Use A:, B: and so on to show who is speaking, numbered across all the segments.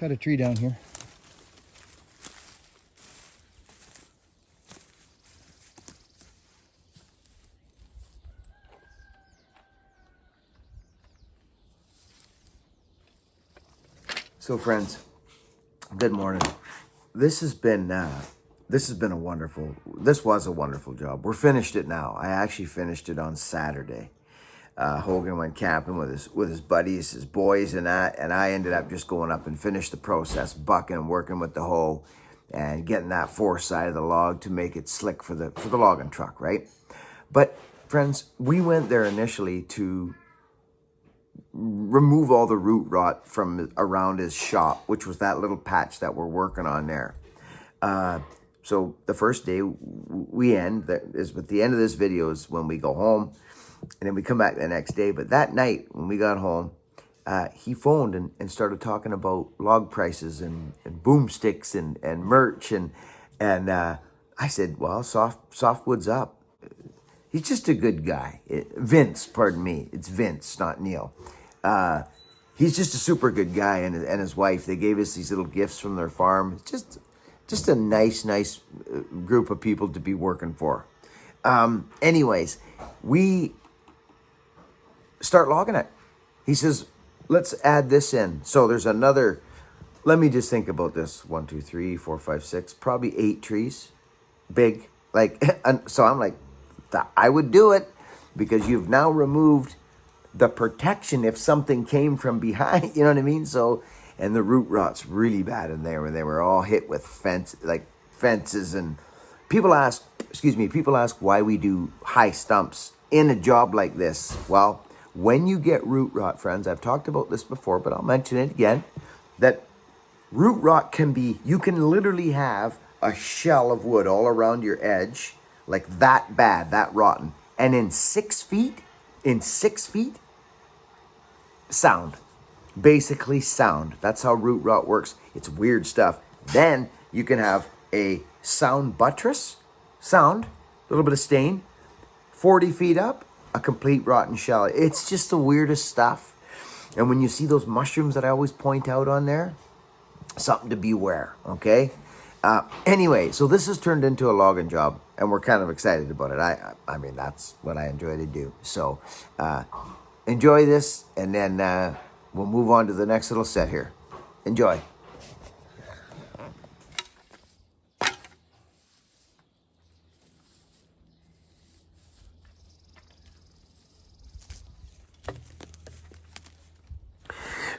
A: cut a tree down here. So friends, good morning. This was a wonderful job. We're finished it now. I actually finished it on Saturday. Hogan went camping with his buddies, his boys, and I ended up just going up and finished the process, bucking and working with the hoe and getting that foreside of the log to make it slick for the logging truck, right? But friends, we went there initially to remove all the root rot from around his shop, which was that little patch that we're working on there. So the first day at the end of this video is when we go home, and then we come back the next day. But that night when we got home, he phoned and started talking about log prices and boomsticks and merch and I said, well, softwood's up. He's just a good guy. Vince, pardon me. It's Vince, not Neil. He's just a super good guy, and his wife. They gave us these little gifts from their farm. Just a nice group of people to be working for. Anyways, we start logging it. He says, let's add this in. So there's another, let me just think about this. 1, 2, 3, 4, 5, 6, probably 8 trees, big. So I'm like, I would do it because you've now removed the protection if something came from behind, you know what I mean? So, and the root rot's really bad in there when they were all hit with fences, and people ask why we do high stumps in a job like this. Well, when you get root rot, friends, I've talked about this before, but I'll mention it again, that root rot you can literally have a shell of wood all around your edge, like that bad, that rotten. And in 6 feet, sound. Basically sound. That's how root rot works. It's weird stuff. Then you can have a sound buttress, a little bit of stain, 40 feet up, a complete rotten shell. It's just the weirdest stuff. And when you see those mushrooms that I always point out on there, something to beware, okay? Anyway, so this has turned into a logging job, and we're kind of excited about it. I mean, that's what I enjoy to do. So enjoy this, and then we'll move on to the next little set here. Enjoy.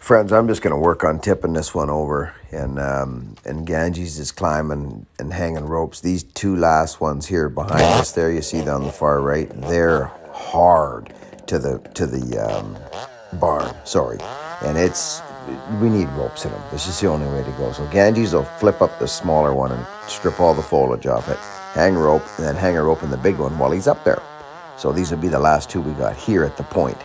A: Friends, I'm just going to work on tipping this one over, and Ganges is climbing and hanging ropes. These 2 last ones here behind us, there you see on the far right, they're hard to the barn. Sorry, and we need ropes in them. This is the only way to go. So Ganges will flip up the smaller one and strip all the foliage off it, hang a rope, and then hang a rope in the big one while he's up there. So these will be the last 2 we got here at the point.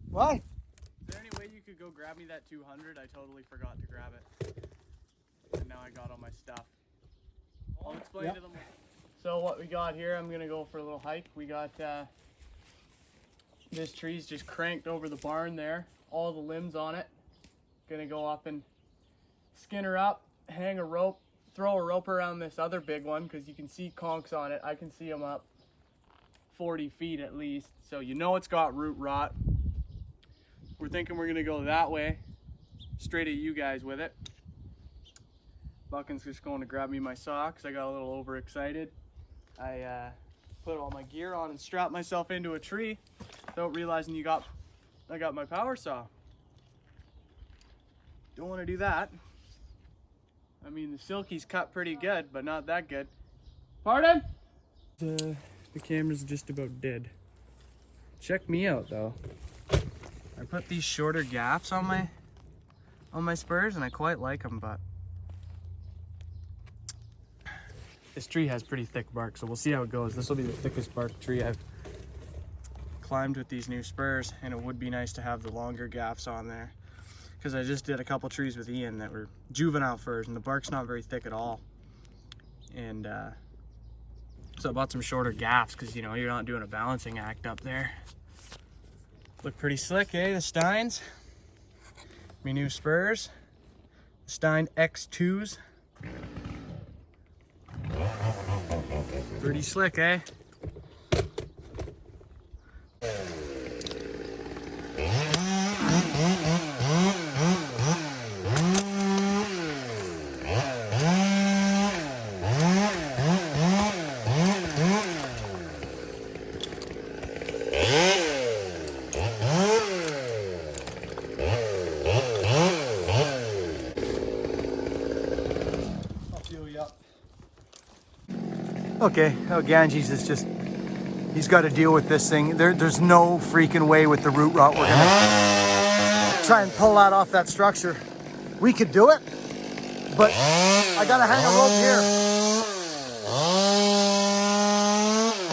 B: What? Is there any way you could go grab me that 200? I totally forgot to grab it. And now I got all my stuff. I'll explain to them. So what we got here, I'm gonna go for a little hike. We got this tree's just cranked over the barn there. All the limbs on it. Gonna go up and skin her up, hang a rope, throw a rope around this other big one because you can see conchs on it. I can see them up 40 feet at least. So you know it's got root rot. We're thinking we're gonna go that way, straight at you guys with it. Buckin's just going to grab me my socks. I got a little overexcited. I put all my gear on and strapped myself into a tree without realizing I got my power saw. Don't want to do that. I mean, the silky's cut pretty good, but not that good. Pardon? The camera's just about dead. Check me out though. I put these shorter gaffs on my spurs and I quite like them, but this tree has pretty thick bark, so we'll see how it goes. This will be the thickest bark tree I've climbed with these new spurs, and it would be nice to have the longer gaffs on there because I just did a couple trees with Ian that were juvenile firs and the bark's not very thick at all. And so I bought some shorter gaffs because, you know, you're not doing a balancing act up there. Look pretty slick, eh? The Steins. My new spurs. Stein X2s. Pretty slick, eh?
C: Okay, oh, Ganges is just, he's got to deal with this thing. There's no freaking way with the root rot we're gonna try and pull that off that structure. We could do it, but I gotta hang a rope here.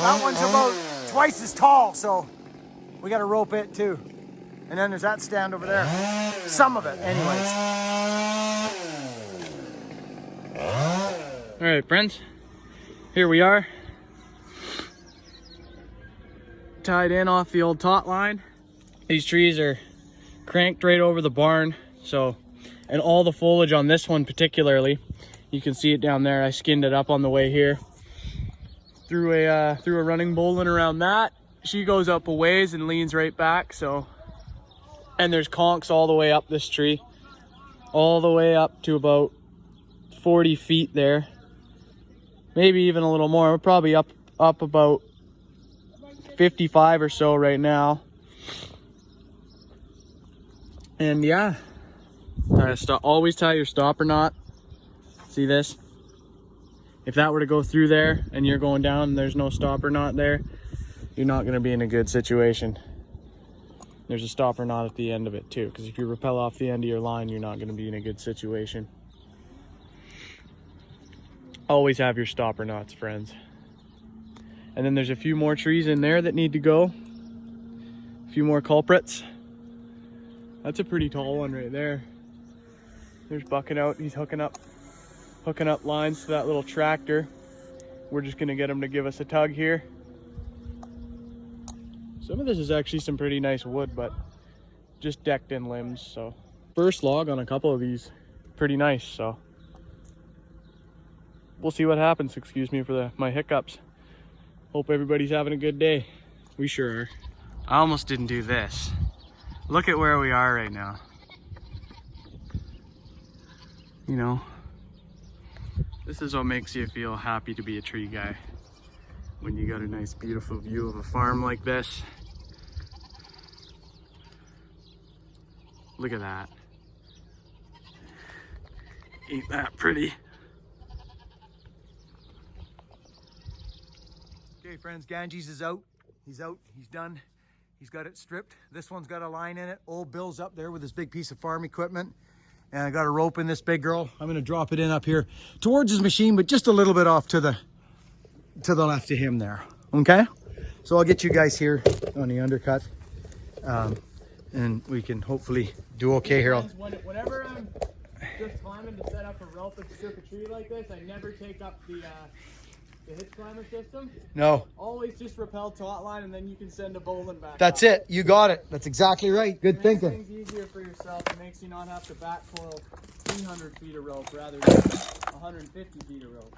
C: That one's about twice as tall, so we gotta rope it too. And then there's that stand over there. Some of it, anyways.
B: All right, friends. Here we are, tied in off the old taut line. These trees are cranked right over the barn, so, and all the foliage on this one particularly, you can see it down there. I skinned it up on the way here. Threw a running bowline around that. She goes up a ways and leans right back, so, and there's conchs all the way up this tree, all the way up to about 40 feet there. Maybe even a little more. We're probably up about 55 or so right now. And yeah, always tie your stopper knot. See this? If that were to go through there and you're going down and there's no stopper knot there, you're not going to be in a good situation. There's a stopper knot at the end of it too, because if you rappel off the end of your line, you're not going to be in a good situation. Always have your stopper knots, friends. And then there's a few more trees in there that need to go. A few more culprits. That's a pretty tall one right there. There's Bucking out. He's hooking up lines to that little tractor. We're just gonna get him to give us a tug here. Some of this is actually some pretty nice wood, but just decked in limbs, so first log on a couple of these pretty nice, so we'll see what happens. Excuse me for my hiccups. Hope everybody's having a good day. We sure are. I almost didn't do this. Look at where we are right now. You know, this is what makes you feel happy to be a tree guy. When you got a nice beautiful view of a farm like this. Look at that. Ain't that pretty?
C: Okay, friends, Ganges is out. He's out, he's done. He's got it stripped. This one's got a line in it. Old Bill's up there with his big piece of farm equipment. And I got a rope in this big girl. I'm gonna drop it in up here towards his machine, but just a little bit off to the left of him there, okay? So I'll get you guys here on the undercut. And we can hopefully do okay here.
B: Whenever I'm just climbing to set up a rope and strip a tree like this, I never take up the hitch climber system.
C: No.
B: Always just rappel taut line, and then you can send a bowline back.
C: That's it. You got it. That's exactly right. Good thinking.
B: It makes things easier for yourself. It makes you not have to back coil 300 feet of rope rather than 150 feet of rope.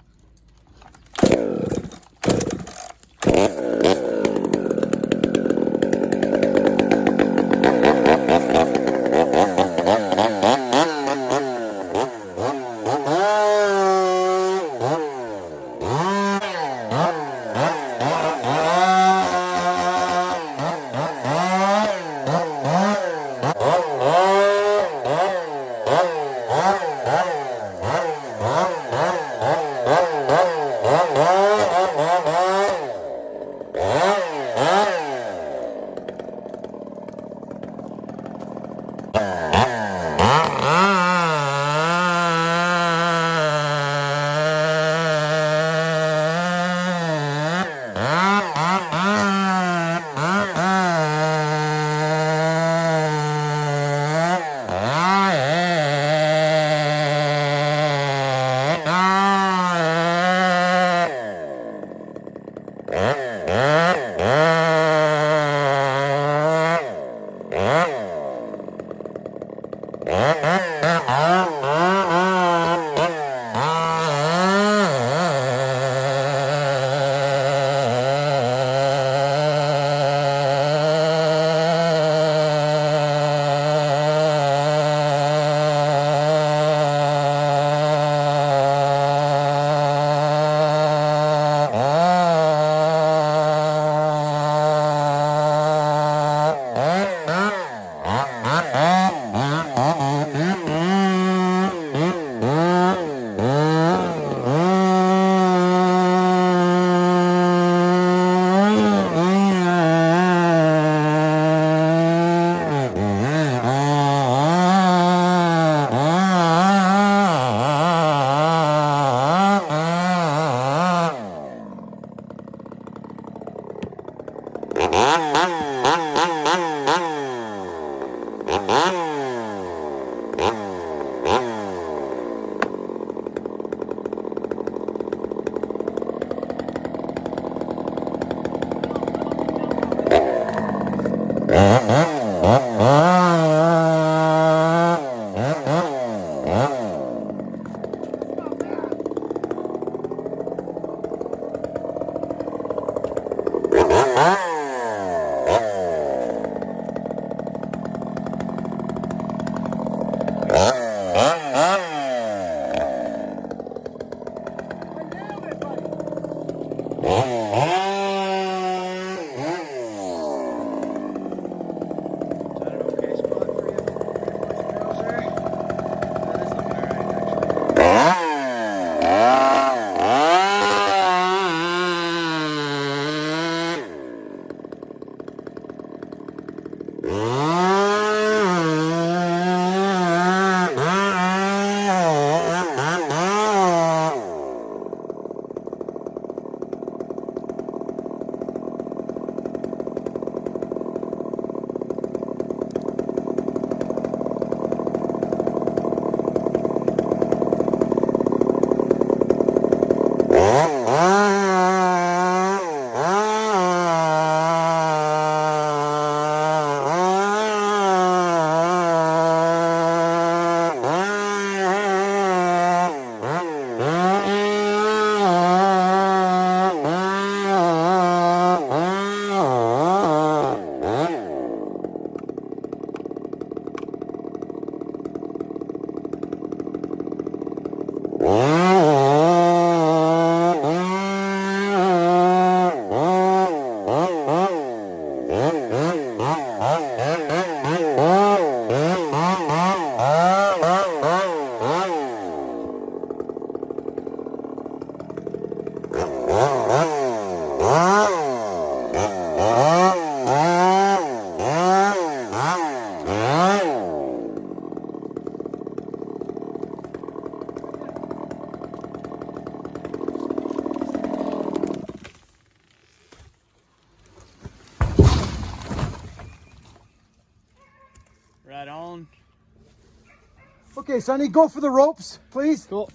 C: Okay, Sonny, go for the ropes, please.
B: Cool.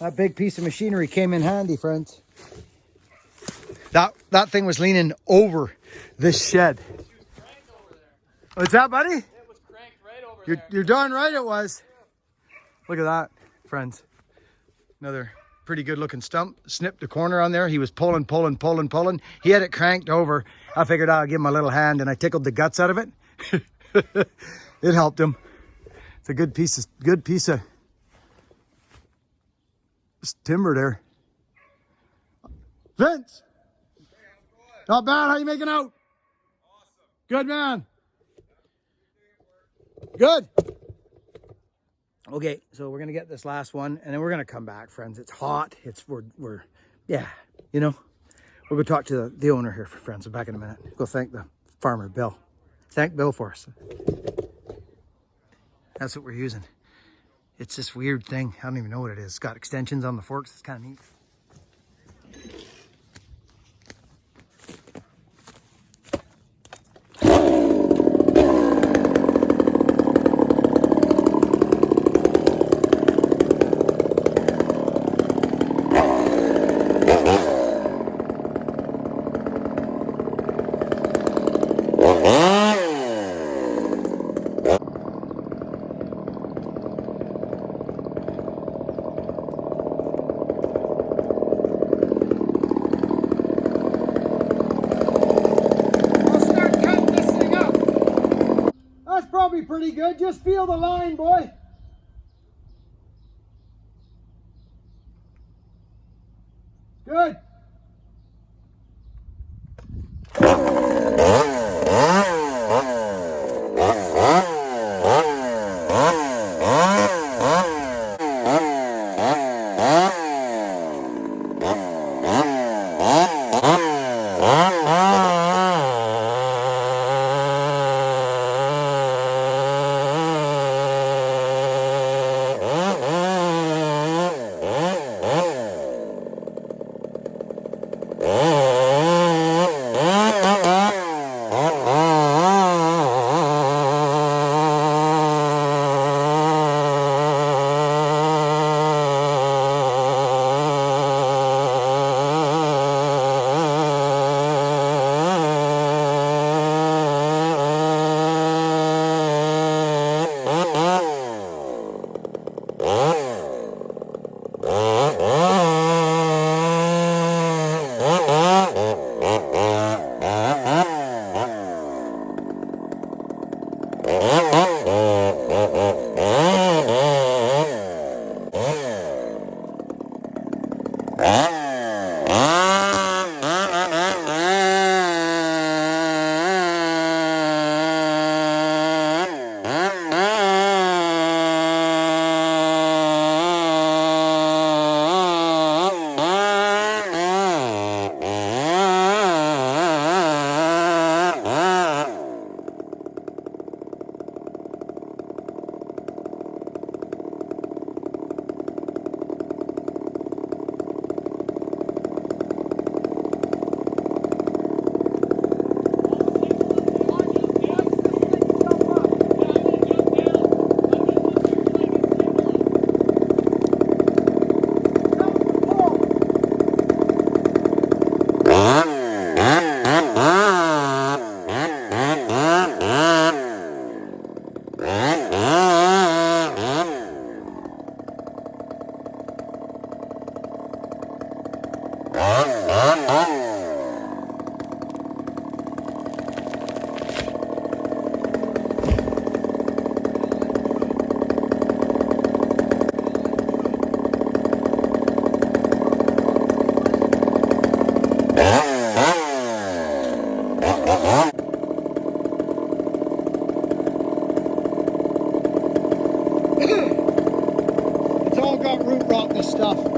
C: That big piece of machinery came in handy, friends. That thing was leaning over this shed. What's that, buddy?
B: It was cranked right over there.
C: You're darn right it was. Look at that, friends. Another pretty good looking stump. Snipped the corner on there. He was pulling. He had it cranked over. I figured I'd give him a little hand and I tickled the guts out of it. It helped him. It's a good piece of timber there. Vince! Not bad. How you making out? Awesome. Good, man. Good. Okay, so we're gonna get this last one, and then we're gonna come back, friends. It's hot. We're yeah, you know. We'll go talk to the owner here, friends. We're back in a minute. Go thank the farmer, Bill. Thank Bill for us. That's what we're using. It's this weird thing. I don't even know what it is. It's got extensions on the forks. It's kind of neat. Pretty good. Just feel the line, boy. Good.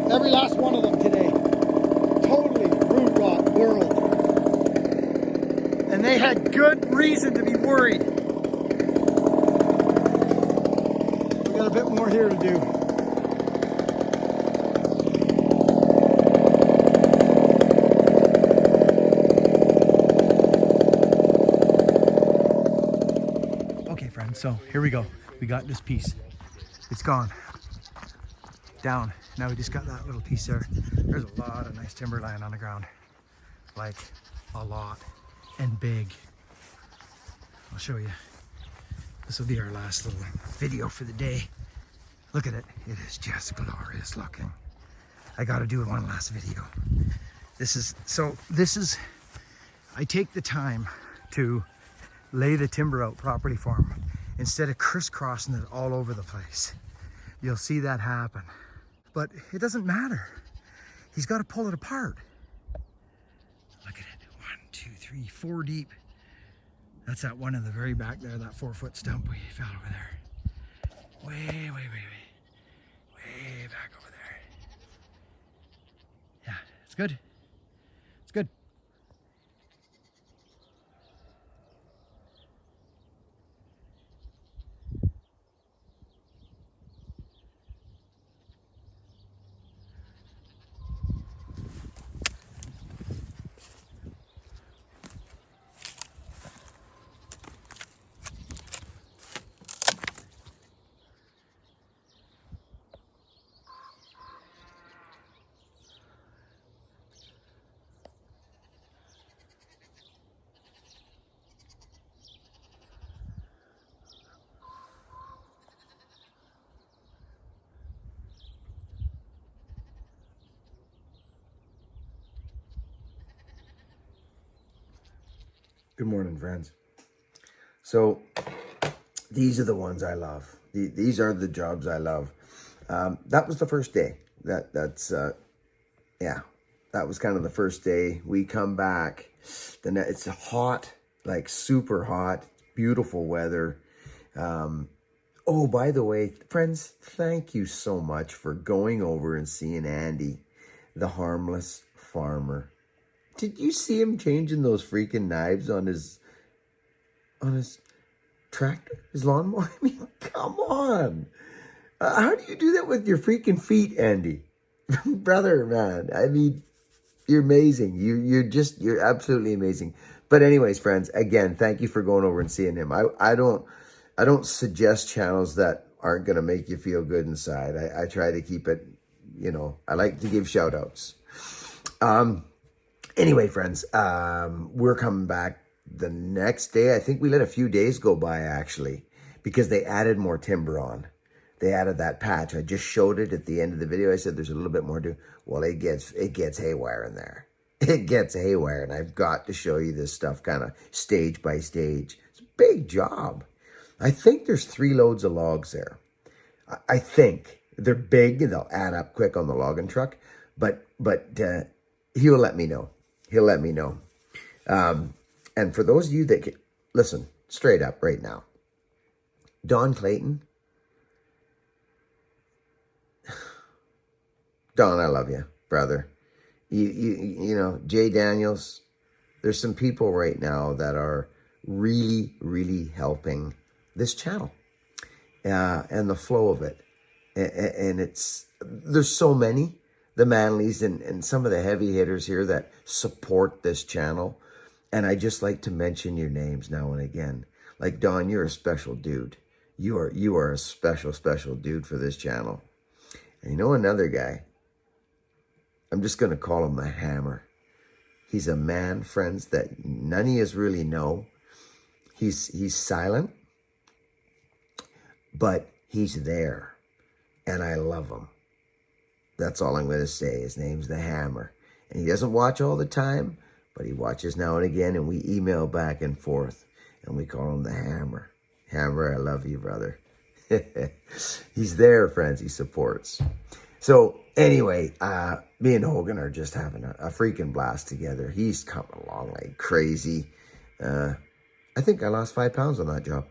C: Every last one of them today. Totally root rot world. And they had good reason to be worried. We got a bit more here to do. friends. So here we go. We got this piece. It's gone. Down. Now we just got that little piece there. There's a lot of nice timberland on the ground. Like a lot. And big. I'll show you. This will be our last little video for the day. Look at it. It is just glorious looking. I got to do one last video. This is, I take the time to lay the timber out properly for him instead of crisscrossing it all over the place. You'll see that happen. But it doesn't matter. He's got to pull it apart. Look at it. 1, 2, 3, 4 deep. That's that one in the very back there, that 4-foot stump we found over there. Way back over there. Yeah, it's good. It's good.
A: Good morning, friends. So these are the ones I love. These are the jobs I love. That was the first day. That was kind of the first day. We come back. Then it's hot, like super hot, beautiful weather. Oh, by the way, friends, thank you so much for going over and seeing Andy, the harmless farmer. Did you see him changing those freaking knives on his tractor, his lawnmower? I mean, come on. How do you do that with your freaking feet, Andy? Brother, man, I mean, you're amazing. You're absolutely amazing. But anyways, friends, again, thank you for going over and seeing him. I don't suggest channels that aren't going to make you feel good inside. I try to keep it, I like to give shout outs. Anyway, friends, we're coming back the next day. I think we let a few days go by, actually, because they added more timber on. They added that patch. I just showed it at the end of the video. I said there's a little bit more to. Well, it gets haywire in there. It gets haywire, and I've got to show you this stuff kind of stage by stage. It's a big job. I think there's 3 loads of logs there. I think they're big, and they'll add up quick on the logging truck. But he'll let me know. He'll let me know. And for those of you that listen straight up right now, Don Clayton, Don, I love you, brother. You know, Jay Daniels, there's some people right now that are really, really helping this channel and the flow of it. And there's so many, the Manleys and some of the heavy hitters here that support this channel. And I just like to mention your names now and again. Like, Don, you're a special dude. You are a special, special dude for this channel. And you know another guy? I'm just going to call him the Hammer. He's a man, friends, that none of you really know. He's silent, but he's there. And I love him. That's all I'm going to say. His name's the Hammer. And he doesn't watch all the time, but he watches now and again, and we email back and forth, and we call him the Hammer. Hammer, I love you, brother. He's there, friends. He supports. So anyway, me and Hogan are just having a freaking blast together. He's coming along like crazy. I think I lost 5 pounds on that job.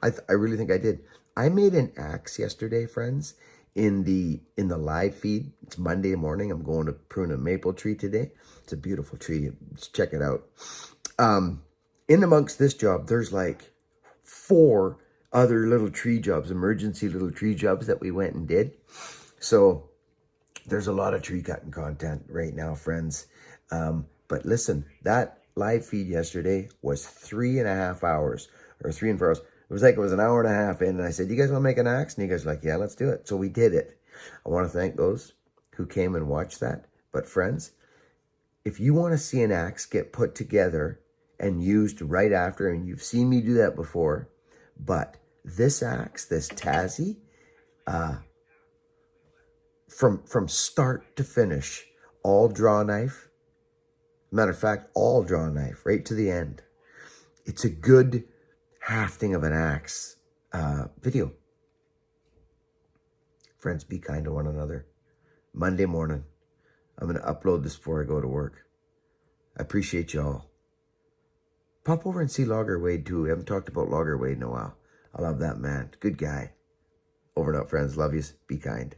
A: I really think I did. I made an axe yesterday, friends, in the live feed. It's Monday morning. I'm going to prune a maple tree today. It's a beautiful tree. Let's check it out. In amongst this job, there's like 4 other little tree jobs, emergency little tree jobs that we went and did. So there's a lot of tree cutting content right now, friends. But listen, that live feed yesterday was 3.5 hours, or 3 and 4 hours. It was an hour and a half in, and I said, you guys want to make an axe? And you guys were like, yeah, let's do it. So we did it. I want to thank those who came and watched that. But friends, if you want to see an axe get put together and used right after, and you've seen me do that before, but this axe, this Tassie, from start to finish, all draw knife. Matter of fact, all draw knife, right to the end. It's a good hafting of an axe video. Friends, be kind to one another. Monday morning, I'm going to upload this before I go to work. I appreciate y'all. Pop over and see Logger Wade too. We haven't talked about Logger Wade in a while. I love that man. Good guy. Over and out, friends. Love yous. Be kind.